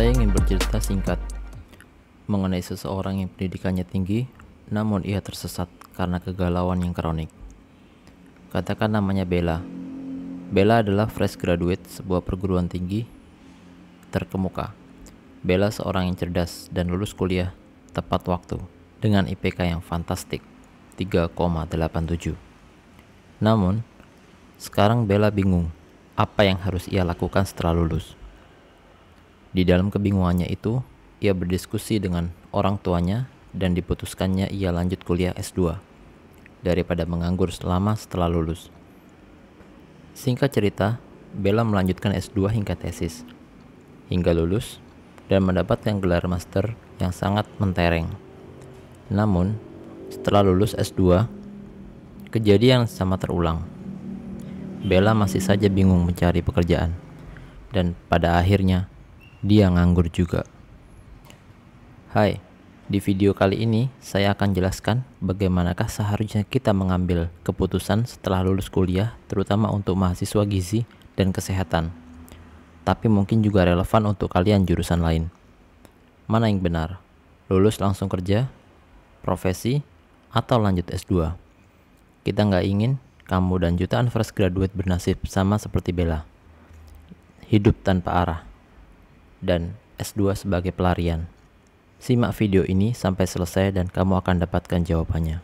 Saya ingin bercerita singkat mengenai seseorang yang pendidikannya tinggi, namun ia tersesat karena kegalauan yang kronik. Katakan namanya Bella. Bella adalah fresh graduate sebuah perguruan tinggi terkemuka. Bella seorang yang cerdas dan lulus kuliah tepat waktu dengan IPK yang fantastik, 3,87. Namun, sekarang Bella bingung apa yang harus ia lakukan setelah lulus. Di dalam kebingungannya itu, ia berdiskusi dengan orang tuanya dan diputuskannya ia lanjut kuliah S2 daripada menganggur selama setelah lulus. Singkat cerita, Bella melanjutkan S2 hingga tesis, hingga lulus dan mendapatkan gelar master yang sangat mentereng. Namun, setelah lulus S2, kejadian sama terulang. Bella masih saja bingung mencari pekerjaan, dan pada akhirnya dia nganggur juga. Hai, di video kali ini saya akan jelaskan bagaimanakah seharusnya kita mengambil keputusan setelah lulus kuliah, terutama untuk mahasiswa gizi dan kesehatan. Tapi mungkin juga relevan untuk kalian jurusan lain. Mana yang benar? Lulus langsung kerja, profesi, atau lanjut S2? Kita nggak ingin kamu dan jutaan fresh graduate bernasib sama seperti Bella. Hidup tanpa arah dan S2 sebagai pelarian. Simak video ini sampai selesai dan kamu akan dapatkan jawabannya.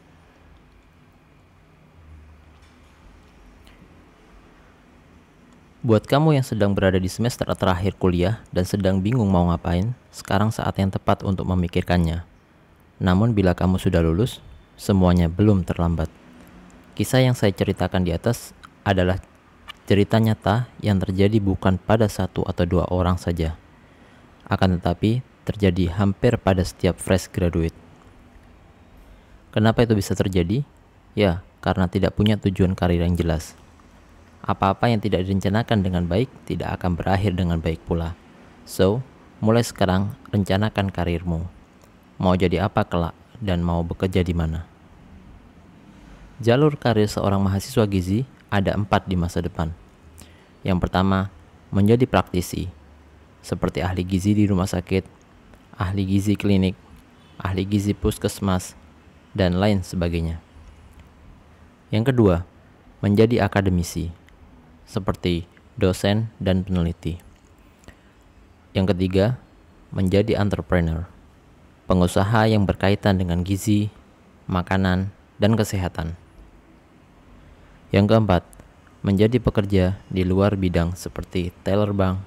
Buat kamu yang sedang berada di semester terakhir kuliah dan sedang bingung mau ngapain, sekarang saat yang tepat untuk memikirkannya. Namun bila kamu sudah lulus, semuanya belum terlambat. Kisah yang saya ceritakan di atas adalah cerita nyata yang terjadi bukan pada satu atau dua orang saja, akan tetapi terjadi hampir pada setiap fresh graduate. Kenapa itu bisa terjadi? Ya, karena tidak punya tujuan karir yang jelas. Apa-apa yang tidak direncanakan dengan baik tidak akan berakhir dengan baik pula. So, mulai sekarang rencanakan karirmu. Mau jadi apa kelak dan mau bekerja di mana? Jalur karir seorang mahasiswa gizi ada 4 di masa depan. Yang pertama, menjadi praktisi, seperti ahli gizi di rumah sakit, ahli gizi klinik, ahli gizi puskesmas, dan lain sebagainya. Yang kedua, menjadi akademisi, seperti dosen dan peneliti. Yang ketiga, menjadi entrepreneur, pengusaha yang berkaitan dengan gizi, makanan, dan kesehatan. Yang keempat, menjadi pekerja di luar bidang seperti teller bank,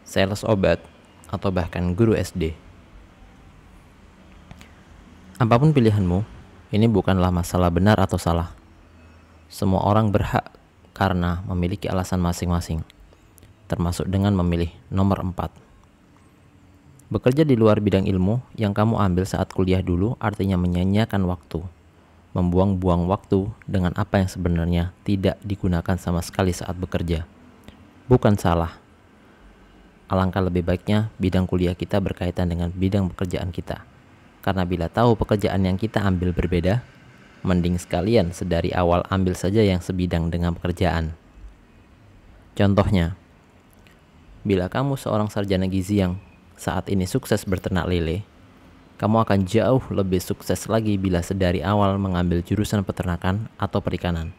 sales obat, atau bahkan guru SD. Apapun pilihanmu, ini bukanlah masalah benar atau salah. Semua orang berhak karena memiliki alasan masing-masing, termasuk dengan memilih nomor 4. Bekerja di luar bidang ilmu yang kamu ambil saat kuliah dulu artinya menyia-nyiakan waktu, membuang-buang waktu dengan apa yang sebenarnya tidak digunakan sama sekali saat bekerja. Bukan salah. Alangkah lebih baiknya bidang kuliah kita berkaitan dengan bidang pekerjaan kita. Karena bila tahu pekerjaan yang kita ambil berbeda, mending sekalian sedari awal ambil saja yang sebidang dengan pekerjaan. Contohnya, bila kamu seorang sarjana gizi yang saat ini sukses berternak lele, kamu akan jauh lebih sukses lagi bila sedari awal mengambil jurusan peternakan atau perikanan.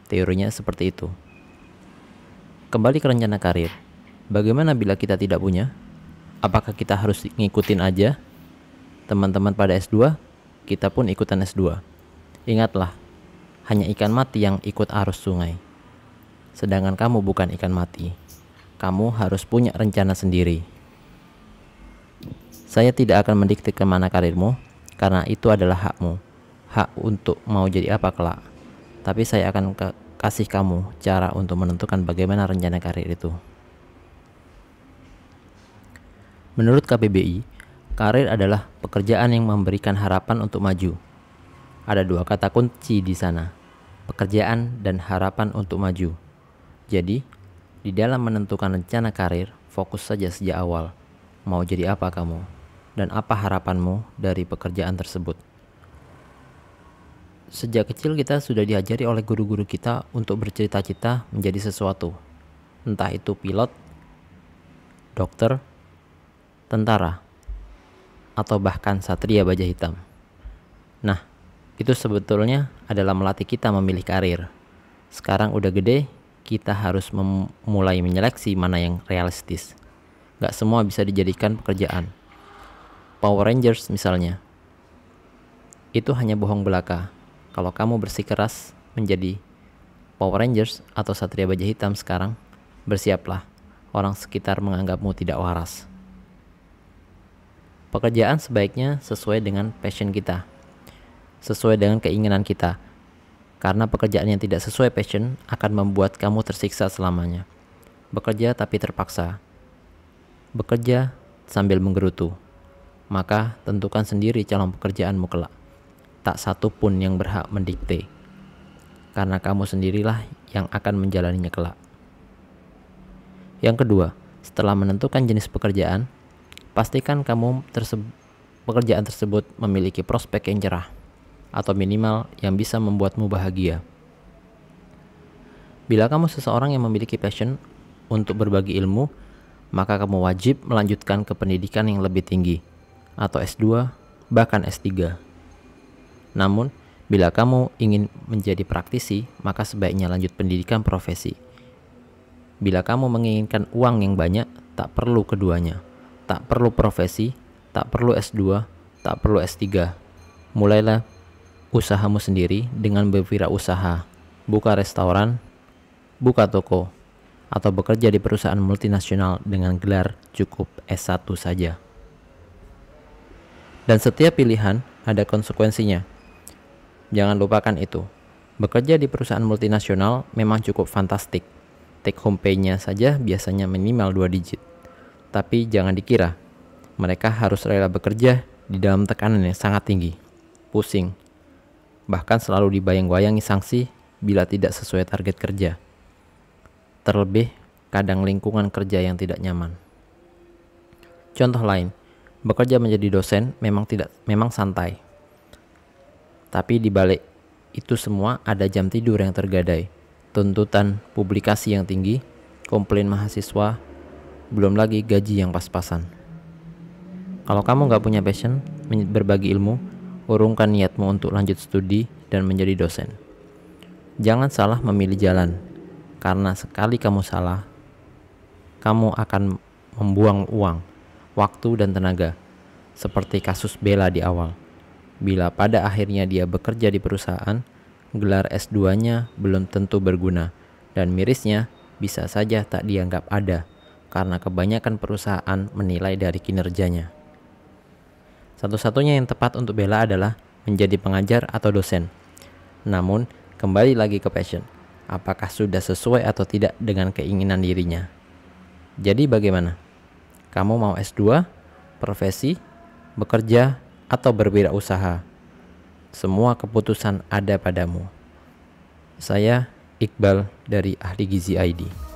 Teorinya seperti itu. Kembali ke rencana karir. Bagaimana bila kita tidak punya? Apakah kita harus ngikutin aja? Teman-teman pada S2, kita pun ikutan S2. Ingatlah, hanya ikan mati yang ikut arus sungai. Sedangkan kamu bukan ikan mati. Kamu harus punya rencana sendiri. Saya tidak akan mendikte kemana karirmu, karena itu adalah hakmu. Hak untuk mau jadi apa kelak. Tapi saya akan kasih kamu cara untuk menentukan bagaimana rencana karir itu. Menurut KBBI, karir adalah pekerjaan yang memberikan harapan untuk maju. Ada 2 kata kunci di sana, pekerjaan dan harapan untuk maju. Jadi, di dalam menentukan rencana karir, fokus saja sejak awal. Mau jadi apa kamu? Dan apa harapanmu dari pekerjaan tersebut? Sejak kecil kita sudah diajari oleh guru-guru kita untuk bercita-cita menjadi sesuatu. Entah itu pilot, dokter, tentara, atau bahkan satria baja hitam. Nah, itu sebetulnya adalah melatih kita memilih karir. Sekarang udah gede, kita harus mulai menyeleksi mana yang realistis. Gak semua bisa dijadikan pekerjaan. Power Rangers misalnya, itu hanya bohong belaka. Kalau kamu bersikeras menjadi Power Rangers atau satria baja hitam sekarang, bersiaplah, orang sekitar menganggapmu tidak waras. Pekerjaan sebaiknya sesuai dengan passion kita, sesuai dengan keinginan kita, karena pekerjaan yang tidak sesuai passion akan membuat kamu tersiksa selamanya. Bekerja tapi terpaksa, bekerja sambil menggerutu, maka tentukan sendiri calon pekerjaanmu kelak. Tak satu pun yang berhak mendikte, karena kamu sendirilah yang akan menjalaninya kelak. Yang kedua, setelah menentukan jenis pekerjaan, pastikan pekerjaan tersebut memiliki prospek yang cerah, atau minimal yang bisa membuatmu bahagia. Bila kamu seseorang yang memiliki passion untuk berbagi ilmu, maka kamu wajib melanjutkan ke pendidikan yang lebih tinggi, atau S2, bahkan S3. Namun, bila kamu ingin menjadi praktisi, maka sebaiknya lanjut pendidikan profesi. Bila kamu menginginkan uang yang banyak, tak perlu keduanya. Tak perlu profesi, tak perlu S2, tak perlu S3. Mulailah usahamu sendiri dengan berwirausaha, buka restoran, buka toko, atau bekerja di perusahaan multinasional dengan gelar cukup S1 saja. Dan setiap pilihan ada konsekuensinya. Jangan lupakan itu. Bekerja di perusahaan multinasional memang cukup fantastik. Take home pay-nya saja biasanya minimal 2 digit. Tapi jangan dikira, mereka harus rela bekerja di dalam tekanan yang sangat tinggi, pusing, bahkan selalu dibayang-bayangi sanksi bila tidak sesuai target kerja. Terlebih, kadang lingkungan kerja yang tidak nyaman. Contoh lain, bekerja menjadi dosen memang santai. Tapi di balik itu semua ada jam tidur yang tergadai, tuntutan publikasi yang tinggi, komplain mahasiswa, belum lagi gaji yang pas-pasan. Kalau kamu gak punya passion berbagi ilmu, urungkan niatmu untuk lanjut studi dan menjadi dosen. Jangan salah memilih jalan, karena sekali kamu salah, kamu akan membuang uang, waktu dan tenaga, seperti kasus Bella di awal. Bila pada akhirnya dia bekerja di perusahaan, gelar S2-nya belum tentu berguna, dan mirisnya bisa saja tak dianggap ada, karena kebanyakan perusahaan menilai dari kinerjanya. Satu-satunya yang tepat untuk Bella adalah menjadi pengajar atau dosen. Namun, kembali lagi ke passion. Apakah sudah sesuai atau tidak dengan keinginan dirinya? Jadi bagaimana? Kamu mau S2, profesi, bekerja, atau berwirausaha? Semua keputusan ada padamu. Saya Iqbal dari Ahli Gizi ID.